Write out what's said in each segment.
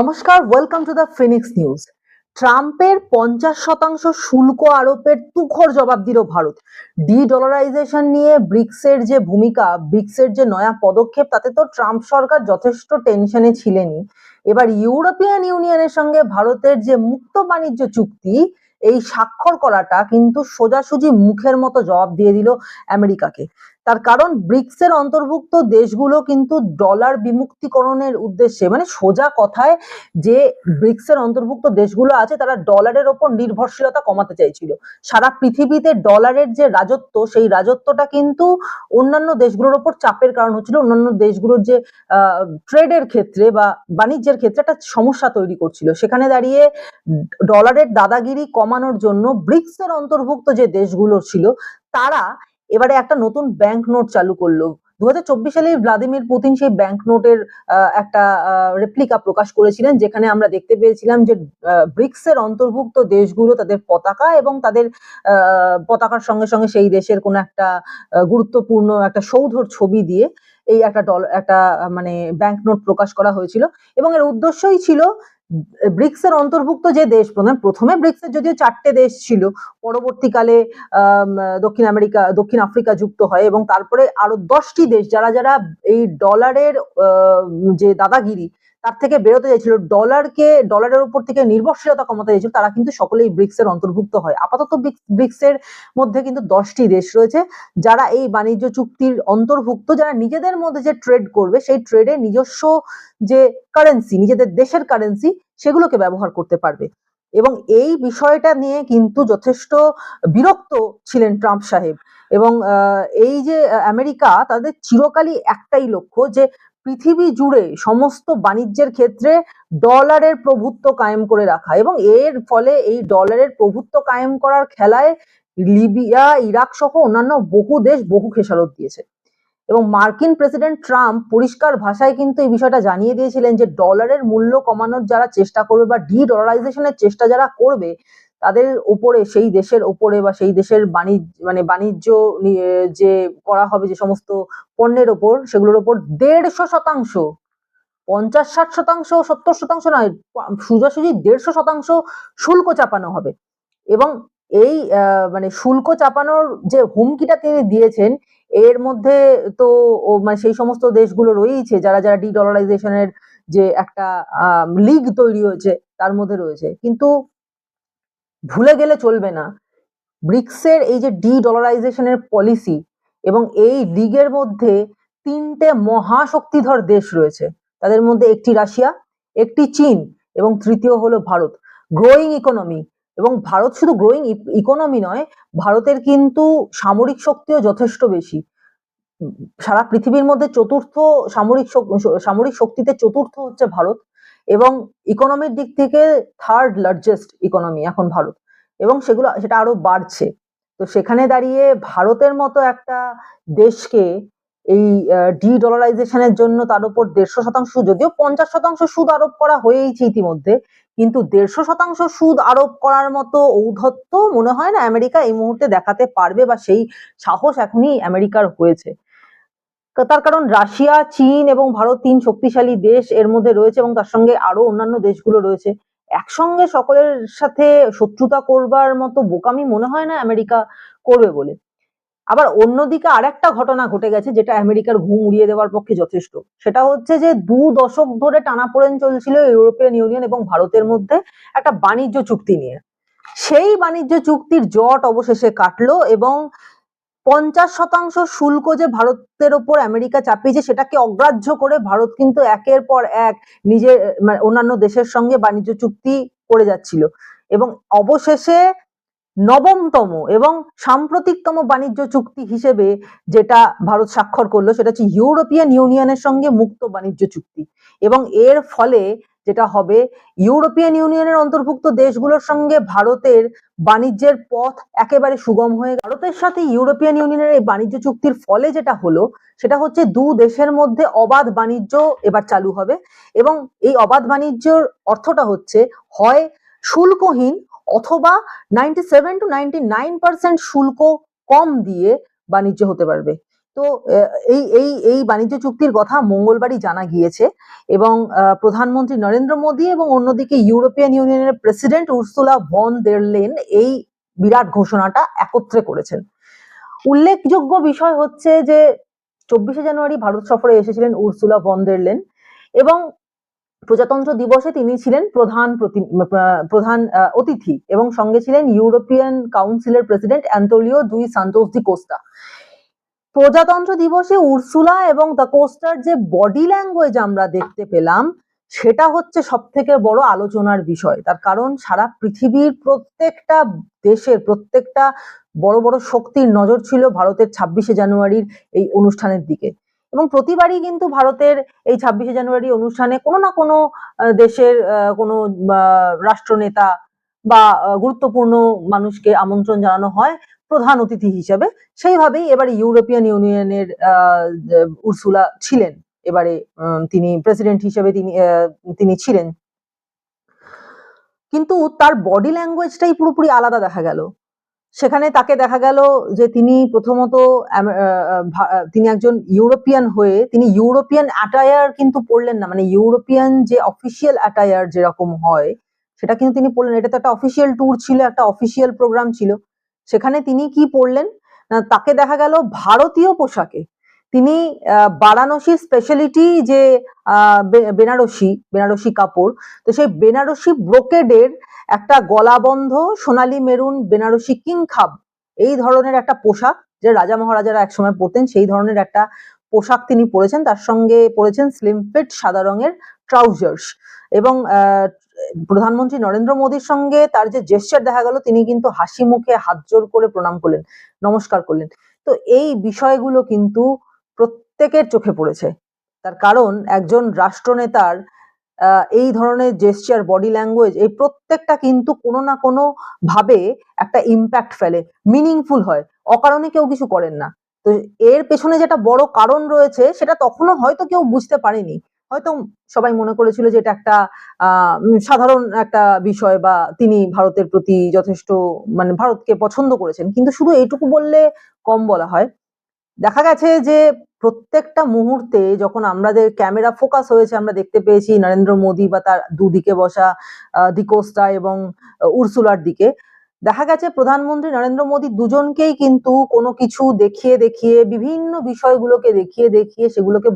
নমস্কার, welcome to the Phoenix news. ট্রাম্পের 50% শুল্ক আরোপের তুখর জবাব দিল ভারত। ডি-ডলারাইজেশন নিয়ে ব্রিক্সের যে ভূমিকা, ব্রিক্সের যে নয়া পদক্ষেপ, তাতে তো ট্রাম্প সরকার যথেষ্ট টেনশনে ছিলেনই। এবার ইউরোপিয়ান ইউনিয়নের সঙ্গে ভারতের যে মুক্ত বাণিজ্য চুক্তি, এই স্বাক্ষর করাটা কিন্তু সোজাসুজি মুখের মতো জবাব দিয়ে দিল আমেরিকাকে। তার কারণ ব্রিক্সের অন্তর্ভুক্ত দেশগুলো কিন্তু ডলার বিমুক্তীকরণের উদ্দেশ্যে, মানে সোজা কথায় যে ব্রিক্সের অন্তর্ভুক্ত দেশগুলো আছে তারা ডলারের ওপর নির্ভরশীলতা কমাতে চাইছিল। সারা পৃথিবীতে ডলারের যে রাজত্ব, সেই রাজত্বটা কিন্তু অন্যান্য দেশগুলোর ওপর চাপের কারণ হচ্ছিল। অন্যান্য দেশগুলোর যে ট্রেডের ক্ষেত্রে বা বাণিজ্যের ক্ষেত্রে একটা সমস্যা তৈরি করছিল। সেখানে দাঁড়িয়ে ডলারের দাদাগিরি কমানোর জন্য ব্রিক্সের অন্তর্ভুক্ত যে দেশগুলো ছিল তারা এবারে একটা নতুন ব্যাংক নোট চালু করলো। 2024 সালে ভ্লাদিমির পুতিন সেই ব্যাংক নোটের একটা রেপ্লিকা প্রকাশ করেছিলেন, যেখানে আমরা দেখতে পেয়েছিলাম যে ব্রিক্সের অন্তর্ভুক্ত দেশগুলো তাদের পতাকা এবং তাদের পতাকার সঙ্গে সঙ্গে সেই দেশের কোনো একটা গুরুত্বপূর্ণ একটা সৌধর ছবি দিয়ে এই একটা মানে ব্যাংক নোট প্রকাশ করা হয়েছিল। এবং এর উদ্দেশ্যই ছিল ব্রিক্সের অন্তর্ভুক্ত যে দেশ, প্রথমে ব্রিক্সের যদিও 4টে দেশ ছিল, পরবর্তীকালে দক্ষিণ আফ্রিকা যুক্ত হয় এবং তারপরে আরো 10টি দেশ যারা যারা এই ডলারের যে দাদাগিরি তার থেকে বেরোতে চাইছিল, ডলারের উপর থেকে নির্ভরশীলতা কমাতে চাইছিল, তারা কিন্তু সকলেই ব্রিক্সের অন্তর্ভুক্ত হয়। আপাতত ব্রিক্সের মধ্যে কিন্তু 10টি দেশ রয়েছে যারা এই বাণিজ্য চুক্তির অন্তর্ভুক্ত, যারা নিজেদের মধ্যে যে ট্রেড করবে সেই ট্রেডে নিজস্ব যে কারেন্সি, নিজেদের দেশের কারেন্সি, সেগুলোকে ব্যবহার করতে পারবে। এবং এই বিষয়টা নিয়ে কিন্তু যথেষ্ট বিরক্ত ছিলেন ট্রাম্প সাহেব। এবং এই যে আমেরিকা, তাদের চিরকালই একটাই লক্ষ্য যে পৃথিবী জুড়ে সমস্ত বাণিজ্যের ক্ষেত্রে ডলারের প্রভুত্ব কায়েম করে রাখা। এবং এর ফলে এই ডলারের প্রভুত্ব কায়েম করার খেলায় লিবিয়া, ইরাক সহ অন্যান্য বহু দেশ বহু খেসারত দিয়েছে। এবং মার্কিন প্রেসিডেন্ট ট্রাম্প পরিষ্কার ভাষায় কিন্তু এই বিষয়টা জানিয়ে দিয়েছিলেন যে ডলারের মূল্য কমানোর যারা চেষ্টা করবে বা ডি-ডলারাইজেশনের চেষ্টা যারা করবে, তাদের উপরে, সেই দেশের উপরে বা সেই দেশের বাণিজ্য যে করা হবে যে সমস্ত পণ্যের ওপর, সেগুলোর ওপর 150%, 50-60%, 70% নয়, সোজাসুজি 150% শুল্ক চাপানো হবে। এবং এই শুল্ক চাপানোর যে হুমকিটা তিনি দিয়েছেন, এর মধ্যে তো মানে সেই সমস্ত দেশগুলো রয়েছে যারা যারা ডি-ডলারাইজেশনের যে একটা লিগ তৈরি হয়েছে তার মধ্যে রয়েছে। কিন্তু ভুলে গেলে চলবে না, ব্রিক্সের এই যে ডি-ডলারাইজেশনের পলিসি এবং এই লিগের মধ্যে 3টে মহাশক্তিধর দেশ রয়েছে। তাদের মধ্যে একটি রাশিয়া, একটি চীন এবং তৃতীয় হলো ভারত। Growing economy. এবং ভারত শুধু গ্রোয়িং ইকোনমি নয়, ভারতের কিন্তু সামরিক শক্তিও যথেষ্ট বেশি। সারা পৃথিবীর মধ্যে সামরিক শক্তিতে চতুর্থ হচ্ছে ভারত, এবং ইকোনমির দিক থেকে 3rd লার্জেস্ট ইকোনমি এখন ভারত, এবং সেটা আরো বাড়ছে। তো সেখানে দাঁড়িয়ে ভারতের মতো একটা দেশকে এই ডি-ডলারাইজেশনের জন্য তার উপর 150%, যদিও 50% সুদ আরোপ করা হয়েছে ইতিমধ্যে, কিন্তু 150% সুদ আরোপ করার মতো ঔদ্ধত্য মনে হয় না আমেরিকা এই মুহূর্তে দেখাতে পারবে, বা সেই সাহস এখনই আমেরিকার হয়েছে। তার কারণ রাশিয়া, চীন এবং ভারত 3 শক্তিশালী দেশ এর মধ্যে রয়েছে, এবং তার সঙ্গে আরো অন্যান্য দেশগুলো রয়েছে। একসঙ্গে সকলের সাথে শত্রুতা করবার মতো বোকামি মনে হয় না আমেরিকা করবে বলে। আবার অন্যদিকে আরেকটা ঘটনা ঘটে গেছে যেটা আমেরিকার ঘুম উড়িয়ে দেওয়ার পক্ষে যথেষ্ট। সেটা হচ্ছে যে 2 দশক ধরে টানাপোড়েন চলছিল ইউরোপিয়ান ইউনিয়ন এবং ভারতের মধ্যে একটা বাণিজ্য চুক্তি নিয়ে। সেই বাণিজ্য চুক্তির জট অবশেষে কাটলো, এবং 50% শুল্ক যে ভারতের ওপর আমেরিকা চাপিয়েছে সেটাকে অগ্রাহ্য করে ভারত কিন্তু একের পর এক নিজের অন্যান্য দেশের সঙ্গে বাণিজ্য চুক্তি করে যাচ্ছিল। এবং অবশেষে 9তম এবং সাম্প্রতিকতম বাণিজ্য চুক্তি হিসেবে যেটা ভারত স্বাক্ষর করলো সেটা হচ্ছে ইউরোপিয়ান ইউনিয়নের সঙ্গে মুক্ত বাণিজ্য চুক্তি। এবং এর ফলে যেটা হবে, ইউরোপিয়ান ইউনিয়নের অন্তর্ভুক্ত দেশগুলোর সঙ্গে ভারতের বাণিজ্যের পথ একেবারে সুগম হয়ে গেল। ভারতের সাথে ইউরোপিয়ান ইউনিয়নের এই বাণিজ্য চুক্তির ফলে যেটা হলো সেটা হচ্ছে 2 দেশের মধ্যে অবাধ বাণিজ্য এবার চালু হবে। এবং এই অবাধ বাণিজ্যর অর্থটা হচ্ছে হয় শুল্কহীন, অথবা 97 to 99% শুল্ক কম দিয়ে বাণিজ্য হতে পারবে। তো এই এই এই বাণিজ্য চুক্তির কথা মঙ্গলবারই জানা গিয়েছে এবং প্রধানমন্ত্রী নরেন্দ্র মোদী এবং অন্যদিকে ইউরোপিয়ান ইউনিয়নের প্রেসিডেন্ট উর্সুলা ভন দের লেন এই বিরাট ঘোষণাটা একত্রে করেছেন। উল্লেখযোগ্য বিষয় হচ্ছে যে 24শে জানুয়ারি ভারত সফরে এসেছিলেন উর্সুলা ভন দের লেন এবং প্রজাতন্ত্র দিবসে তিনি ছিলেন প্রধান অতিথি এবং সঙ্গে ছিলেন ইউরোপিয়ান কাউন্সিলের প্রেসিডেন্ট অ্যান্তোনিও দুই সান্তোস দি কোস্টা। প্রজাতন্ত্র দিবসে উর্সুলা এবং দ্য কোস্টার যে বডি ল্যাঙ্গুয়েজ আমরা দেখতে পেলাম সেটা হচ্ছে সব থেকে বড় আলোচনার বিষয়। তার কারণ সারা পৃথিবীর প্রত্যেকটা দেশের প্রত্যেকটা বড় বড় শক্তির নজর ছিল ভারতের 26শে জানুয়ারির এই অনুষ্ঠানের দিকে এবং প্রতিবারই কিন্তু ভারতের এই 26শে জানুয়ারি অনুষ্ঠানে কোনো না কোনো দেশের কোনো রাষ্ট্রনেতা বা গুরুত্বপূর্ণ মানুষকে আমন্ত্রণ জানানো হয় প্রধান অতিথি হিসেবে। সেইভাবেই এবার ইউরোপিয়ান ইউনিয়নের উর্সুলা ছিলেন, এবারে তিনি প্রেসিডেন্ট হিসেবে তিনি ছিলেন, কিন্তু তার বডি ল্যাঙ্গুয়েজটাই পুরোপুরি আলাদা দেখা গেল। সেখানে তাকে দেখা গেল যে তিনি প্রথমত তিনি একজন ইউরোপিয়ান হয়ে তিনি ইউরোপিয়ান অ্যাটায়ার কিন্তু পড়লেন না, মানে ইউরোপিয়ান যে অফিসিয়াল অ্যাটায়ার যেরকম হয় সেটা কিন্তু তিনি পড়লেন। এটা তো একটা অফিসিয়াল ট্যুর ছিল, একটা অফিসিয়াল প্রোগ্রাম ছিল। সেখানে তিনি কি পড়লেন না, তাকে দেখা গেল ভারতীয় পোশাকে। তিনি বারাণসী স্পেশালিটি যে বেনারসি কাপড়, তো সেই বেনারসি ব্রোকেডের একটা গলাবন্ধ সোনালী মেরুন বেনারসি কিংখাব এই ধরনের একটা পোশাক যে রাজা মহারাজারা একসময় পরতেন সেই ধরনের একটা পোশাক তিনি পরেছেন। তার সঙ্গে পরেছেন স্লিম ফিট সাদা রঙের ট্রাউজার্স এবং প্রধানমন্ত্রী নরেন্দ্র মোদীর সঙ্গে তার যে জেস্চার দেখা গেল, তিনি কিন্তু হাসি মুখে হাত জোর করে প্রণাম করলেন, নমস্কার করলেন। তো এই বিষয়গুলো কিন্তু প্রত্যেকের চোখে পড়েছে। তার কারণ একজন রাষ্ট্রনেতার এই ধরনের জেস্চার, বডি ল্যাঙ্গুয়েজ এই প্রত্যেকটা কিন্তু কোনো না কোনো ভাবে একটা ইম্প্যাক্ট ফেলে, মিনিংফুল হয়। অকারণে কেউ কিছু করেন না। তো এর পেছনে যেটা বড় কারণ রয়েছে সেটা তখনও হয়তো কেউ বুঝতে পারেনি। হয়তো সবাই মনে করেছিল যে এটা একটা সাধারণ একটা বিষয় বা তিনি ভারতের প্রতি যথেষ্ট মানে ভারতকে পছন্দ করেছেন, কিন্তু শুধু এইটুকু বললে কম বলা হয়। দেখা গেছে যে প্রত্যেকটা মুহূর্তে যখন আমাদের ক্যামেরা ফোকাস হয়েছে আমরা দেখতে পেয়েছি নরেন্দ্র মোদী বা তার দুদিকে বসা দি কোস্টা এবং উর্সুলার দিকে। দেখা গেছে প্রধানমন্ত্রী নরেন্দ্র মোদী দুজনকেই কিন্তু কোনো কিছু দেখিয়ে দেখিয়ে বিভিন্ন বিষয়গুলোকে দেখিয়ে দেখিয়ে সেগুলোকে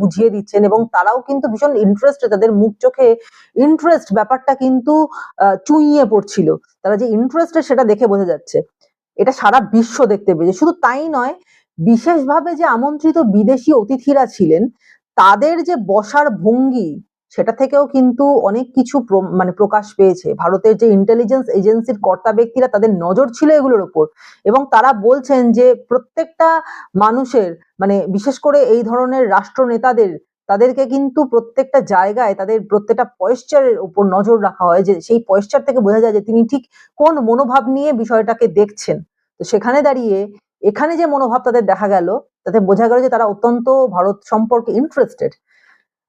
বুঝিয়ে দিচ্ছেন এবং তারাও কিন্তু ভীষণ ইন্টারেস্ট, তাদের মুখ চোখে ইন্টারেস্ট ব্যাপারটা কিন্তু চুইয়ে পড়ছিল। তারা যে ইন্টারেস্টেড সেটা দেখে বোঝা যাচ্ছে। এটা সারা বিশ্ব দেখতে পেয়েছে। শুধু তাই নয়, বিশেষভাবে যে আমন্ত্রিত বিদেশি অতিথিরা ছিলেন তাদের যে বসার ভঙ্গি সেটা থেকেও কিন্তু অনেক কিছু মানে প্রকাশ পেয়েছে। ভারতের যে ইন্টেলিজেন্স এজেন্সির কর্তা ব্যক্তিরা তাদের নজর ছিল এগুলোর উপর এবং তারা বলছেন যে প্রত্যেকটা মানুষের মানে বিশেষ করে এই ধরনের রাষ্ট্রনেতাদের তাদেরকে কিন্তু প্রত্যেকটা জায়গায় তাদের প্রত্যেকটা পয়েশ্চারের উপর নজর রাখা হয়, যে সেই পয়েশ্চার থেকে বোঝা যায় যে তিনি ঠিক কোন মনোভাব নিয়ে বিষয়টাকে দেখছেন। তো সেখানে দাঁড়িয়ে এখানে যে মনোভাব তাদের দেখা গেল তাতে বোঝা গেল যে তারা অত্যন্ত ভারত সম্পর্কে ইন্টারেস্টেড।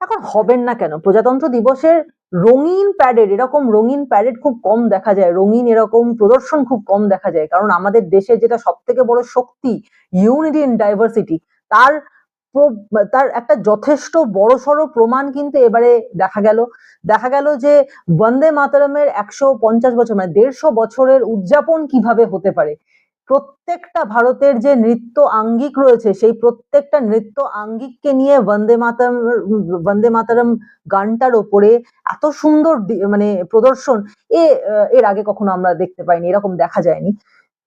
এখন হবেন না কেন? প্রজাতন্ত্র দিবসের রঙিন প্যারেড, এরকম রঙিন প্যারেড খুব কম দেখা যায়, রঙিন এরকম প্রদর্শন খুব কম দেখা যায়, কারণ আমাদের দেশের যেটা সব থেকে বড় শক্তি ইউনিটি ইন ডাইভার্সিটি, তার তার একটা যথেষ্ট বড়সড় প্রমাণ কিন্তু এবারে দেখা গেল যে বন্দে মাতরমের 150 বছর মানে 150 বছরের উদযাপন কিভাবে হতে পারে। প্রত্যেকটা ভারতের যে নৃত্য আঙ্গিক রয়েছে সেই প্রত্যেকটা নৃত্য আঙ্গিককে নিয়ে বন্দে মাতরম গানটার ওপরে এত সুন্দর মানে প্রদর্শন এর আগে কখনো আমরা দেখতে পাইনি, এরকম দেখা যায়নি।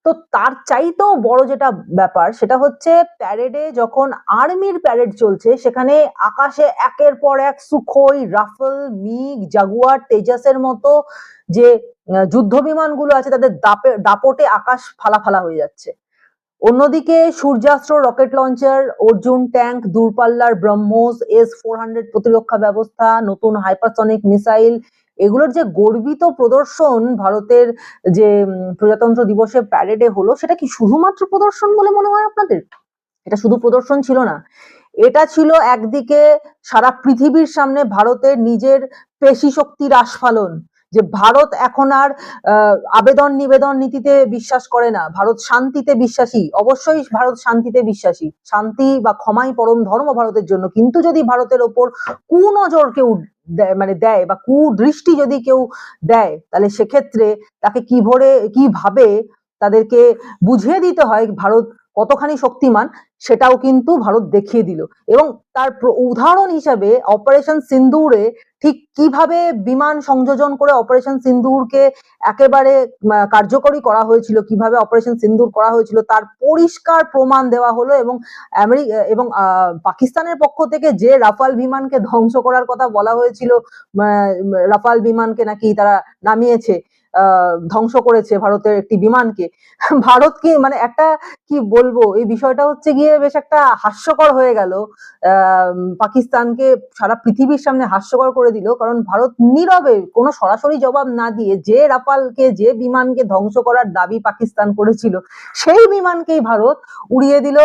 তো তার চাইতেও বড় যেটা ব্যাপার সেটা হচ্ছে প্যারেডে যখন আর্মির প্যারেড চলছে সেখানে আকাশে একের পর এক সুখোই, রাফেল, মিগ, জাগুয়ার, তেজাসের মতো যে যুদ্ধ বিমানগুলো আছে তাদের দাপটে আকাশ ফালা হয়ে যাচ্ছে। অন্যদিকে সূর্যাস্ত্র রকেট লঞ্চার, অর্জুন ট্যাঙ্ক, দূরপাল্লার ব্রহ্মোস, S-400 প্রতিরক্ষা ব্যবস্থা, নতুন হাইপারসনিক মিসাইল, এগুলোর যে গর্বিত প্রদর্শন ভারতের যে প্রজাতন্ত্র দিবসে প্যারেডে হলো, সেটা কি শুধুমাত্র প্রদর্শন বলে মনে হয় আপনাদের? এটা শুধু প্রদর্শন ছিল না, এটা ছিল একদিকে সারা পৃথিবীর সামনে ভারতের নিজের পেশি শক্তির আস্ফালন, যে ভারত এখন আর আবেদন নিবেদন নীতিতে বিশ্বাস করে না, ভারত শান্তিতে বিশ্বাসী। অবশ্যই ভারত শান্তিতে বিশ্বাসী, শান্তি বা ক্ষমাই পরম ধর্ম ভারতের জন্য। কিন্তু যদি ভারতের ওপর কুনজর কেউ দেয় বা কুদৃষ্টি যদি কেউ দেয়, তাহলে সেক্ষেত্রে তাকে কিভাবে তাদেরকে বুঝিয়ে দিতে হয় ভারত কতখানি শক্তিমান, সেটাও কিন্তু ভারত দেখিয়ে দিল। এবং তার উদাহরণ হিসাবে অপারেশন সিন্দুরে ঠিক কিভাবে বিমান সংযোজন করে অপারেশন সিন্দুরকে একেবারে কার্যকরী করা হয়েছিল, কিভাবে অপারেশন সিন্দুর করা হয়েছিল তার পরিষ্কার প্রমাণ দেওয়া হলো। এবং পাকিস্তানের পক্ষ থেকে যে রাফাল বিমানকে ধ্বংস করার কথা বলা হয়েছিল, রাফাল বিমানকে নাকি তারা নামিয়েছে, ধ্বংস করেছে ভারতের একটি বিমানকে। ভারত কি একটা কি বলবো, এই বিষয়টা হচ্ছে গিয়ে বেশ একটা হাস্যকর হয়ে গেল। পাকিস্তানকে সারা পৃথিবীর সামনে হাস্যকর করে দিল, কারণ ভারত নীরবে কোনো সরাসরি জবাব না দিয়ে যে রাফালকে, যে বিমানকে ধ্বংস করার দাবি পাকিস্তান করেছিল, সেই বিমানকেই ভারত উড়িয়ে দিল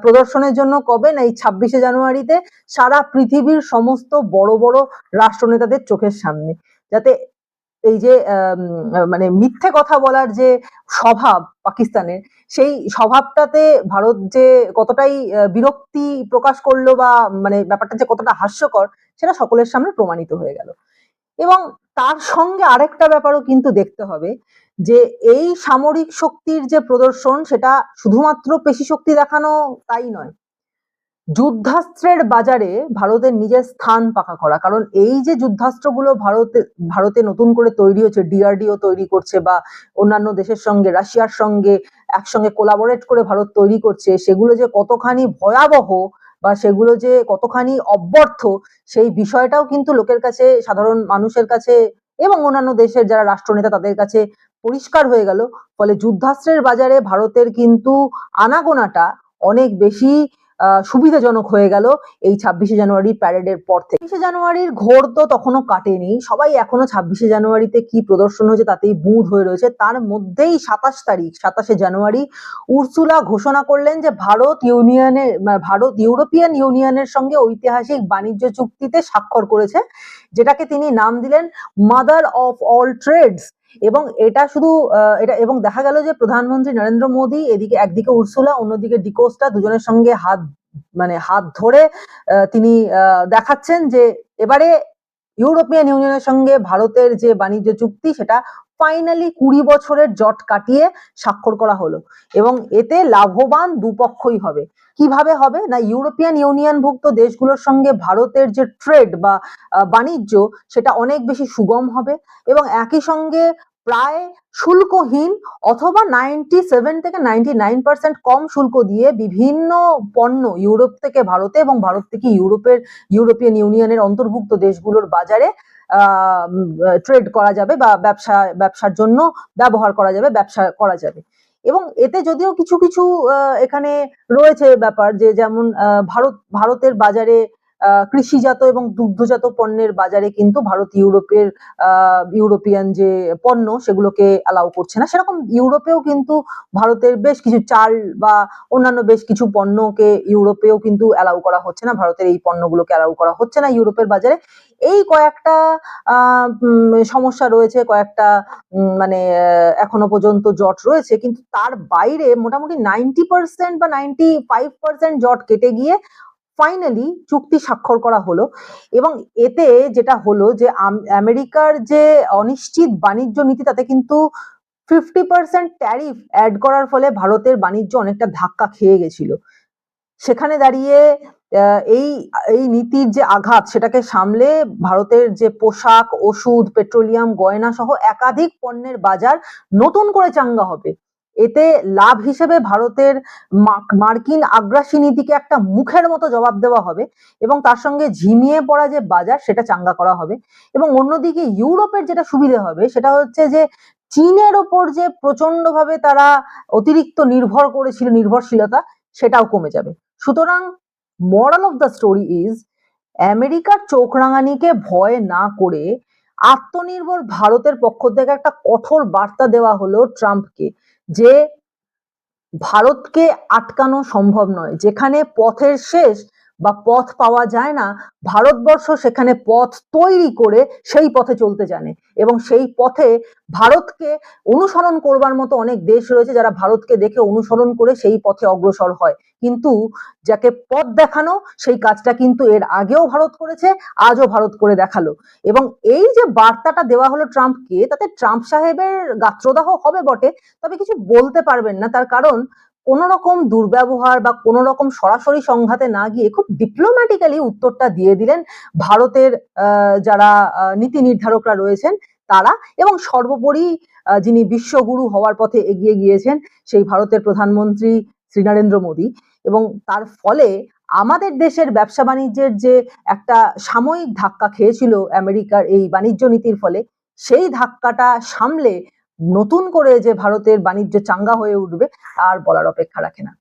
প্রদর্শনের জন্য। কবে না, এই 26শে জানুয়ারিতে সারা পৃথিবীর সমস্ত বড় বড় রাষ্ট্রনেতাদের চোখের সামনে, যাতে এই যে মিথ্যে কথা বলার যে স্বভাব পাকিস্তানের, সেই স্বভাবটাতে ভারত যে কতটাই বিরক্তি প্রকাশ করলো বা ব্যাপারটা যে কতটা হাস্যকর, সেটা সকলের সামনে প্রমাণিত হয়ে গেল। এবং তার সঙ্গে আরেকটা ব্যাপারও কিন্তু দেখতে হবে, যে এই সামরিক শক্তির যে প্রদর্শন, সেটা শুধুমাত্র পেশি শক্তি দেখানো তাই নয়, যুদ্ধাস্ত্রের বাজারে ভারতের নিজের স্থান পাকা করা। কারণ এই যে যুদ্ধাস্ত্রগুলো ভারতে নতুন করে তৈরি হচ্ছে, ডিআরডিও তৈরি করছে বা অন্যান্য দেশের সঙ্গে, রাশিয়ার সঙ্গে একসঙ্গে কোলাবোরেট করে ভারত তৈরি করছে, সেগুলো যে কতখানি ভয়াবহ বা সেগুলো যে কতখানি অব্যর্থ, সেই বিষয়টাও কিন্তু লোকের কাছে, সাধারণ মানুষের কাছে এবং অন্যান্য দেশের যারা রাষ্ট্রনেতা তাদের কাছে পরিষ্কার হয়ে গেল। ফলে যুদ্ধাস্ত্রের বাজারে ভারতের কিন্তু আনাগোনাটা অনেক বেশি সুবিধাজনক হয়ে গেল এই 26শে জানুয়ারির প্যারেডের পর থেকে। 26শে জানুয়ারির ঘোর তো তখনও কাটেনি, সবাই এখনো 26শে জানুয়ারিতে কি প্রদর্শন হয়েছে তাতেই বুঁদ হয়ে রয়েছে। তার মধ্যেই 27শে জানুয়ারি উর্সুলা ঘোষণা করলেন যে ভারত ইউরোপিয়ান ইউনিয়নের সঙ্গে ঐতিহাসিক বাণিজ্য চুক্তিতে স্বাক্ষর করেছে, যেটাকে তিনি নাম দিলেন মাদার অফ অল ট্রেডস। এবং এটা শুধু এবং দেখা গেল যে প্রধানমন্ত্রী নরেন্দ্র মোদী এদিকে, একদিকে উর্সুলা, অন্যদিকে ডিকোস্টা, দুজনের সঙ্গে হাত ধরে তিনি দেখাচ্ছেন যে এবারে ইউরোপিয়ান ইউনিয়নের সঙ্গে ভারতের যে বাণিজ্য চুক্তি, সেটা ফাইনালি 20 বছরের জট কাটিয়ে স্বাক্ষর করা হলো। এবং এতে লাভবান দুপক্ষই হবে। কিভাবে হবে না, ইউরোপিয়ান ইউনিয়নভুক্ত দেশগুলোর সঙ্গে ভারতের যে ট্রেড বা বাণিজ্য, সেটা অনেক বেশি সুগম হবে এবং একই সঙ্গে প্রায় শুল্কহীন অথবা 97 থেকে 99% কম শুল্ক দিয়ে বিভিন্ন পণ্য ইউরোপ থেকে ভারতে এবং ভারত থেকে ইউরোপিয়ান ইউনিয়নের অন্তর্ভুক্ত দেশগুলোর বাজারে ট্রেড করা যাবে বা ব্যবসার জন্য ব্যবহার করা যাবে, ব্যবসা করা যাবে। এবং এতে যদিও কিছু কিছু এখানে রয়েছে ব্যাপার, যে যেমন ভারতের বাজারে কৃষিজাত এবং দুগ্ধজাত পণ্যের বাজারে কিন্তু ভারত ইউরোপিয়ান যে পণ্য সেগুলোকে অ্যালাউ করছে না। সেরকম ইউরোপেও কিন্তু ভারতের বেশ কিছু চাল বা অন্যান্য বেশ কিছু পণ্যকে ইউরোপেও কিন্তু অ্যালাউ করা হচ্ছে না, ভারতের এই পণ্যগুলোকে অ্যালাউ করা হচ্ছে না ইউরোপের বাজারে। এই কয়েকটা সমস্যা রয়েছে, কয়েকটা এখনো পর্যন্ত জট রয়েছে, কিন্তু তার বাইরে মোটামুটি 90% বা 95% জট কেটে গিয়ে ফাইনালি চুক্তি স্বাক্ষর করা হলো। এবং এতে যেটা হলো যে আমেরিকার যে অনিশ্চিত বাণিজ্য নীতি, তাতে কিন্তু 50% ট্যারিফ অ্যাড করার ফলে ভারতের বাণিজ্য অনেকটা ধাক্কা খেয়ে গেছিল। সেখানে দাঁড়িয়ে এই নীতির যে আঘাত, সেটাকে সামলে ভারতের যে পোশাক, ওষুধ, পেট্রোলিয়াম, গয়না সহ একাধিক পণ্যের বাজার নতুন করে চাঙ্গা হবে। এতে লাভ হিসেবে ভারতের মার্কিন আগ্রাসী নীতিকে একটা মুখের মতো জবাব দেওয়া হবে এবং তার সঙ্গে ঝিমিয়ে পড়া যে বাজার, সেটা চাঙ্গা করা হবে। এবং অন্যদিকে ইউরোপের যেটা সুবিধা হবে, সেটা হচ্ছে যে চীনের ওপর যে প্রচন্ডভাবে তারা অতিরিক্ত নির্ভরশীলতা, সেটাও কমে যাবে। সুতরাং moral of the story is, আমেরিকার চোখ রাঙানিকে ভয় না করে আত্মনির্ভর ভারতের পক্ষ থেকে একটা কঠোর বার্তা দেওয়া হলো ট্রাম্পকে, যে ভারতকে আটকানো সম্ভব নয়। যেখানে পথের শেষ বা পথ পাওয়া যায় না, ভারতবর্ষ সেখানে পথ তৈরি করে সেই পথে চলতে জানে। এবং সেই পথে ভারতকে অনুসরণ করবার মতো অনেক দেশ রয়েছে যারা ভারতকে দেখে অনুসরণ করে সেই পথে অগ্রসর হয়। কিন্তু যাকে পথ দেখানো সেই কাজটা কিন্তু এর আগেও ভারত করেছে, আজও ভারত করে দেখালো। এবং এই যে বার্তাটা দেওয়া হলো ট্রাম্পকে, তাতে ট্রাম্প সাহেবের গাত্রদাহ হবে বটে, তবে কিছু বলতে পারবেন না। তার কারণ কোন রকম দুর্ব্যবহার বা কোন রকম সরাসরি সংঘাতে না গিয়ে খুব ডিপ্লোম্যাটিক্যালি উত্তরটা দিয়ে দিলেন ভারতের যারা নীতি নির্ধারকরা রয়েছেন তারা, এবং সর্বোপরি যিনি বিশ্বগুরু হওয়ার পথে এগিয়ে গিয়েছেন সেই ভারতের প্রধানমন্ত্রী শ্রী নরেন্দ্র মোদী। এবং তার ফলে আমাদের দেশের ব্যবসা বাণিজ্যের যে একটা সাময়িক ধাক্কা খেয়েছিল আমেরিকার এই বাণিজ্য নীতির ফলে, সেই ধাক্কাটা সামলে নতুন করে যে ভারতের বাণিজ্য চাঙ্গা হয়ে উঠবে আর বলার অপেক্ষা রাখে না।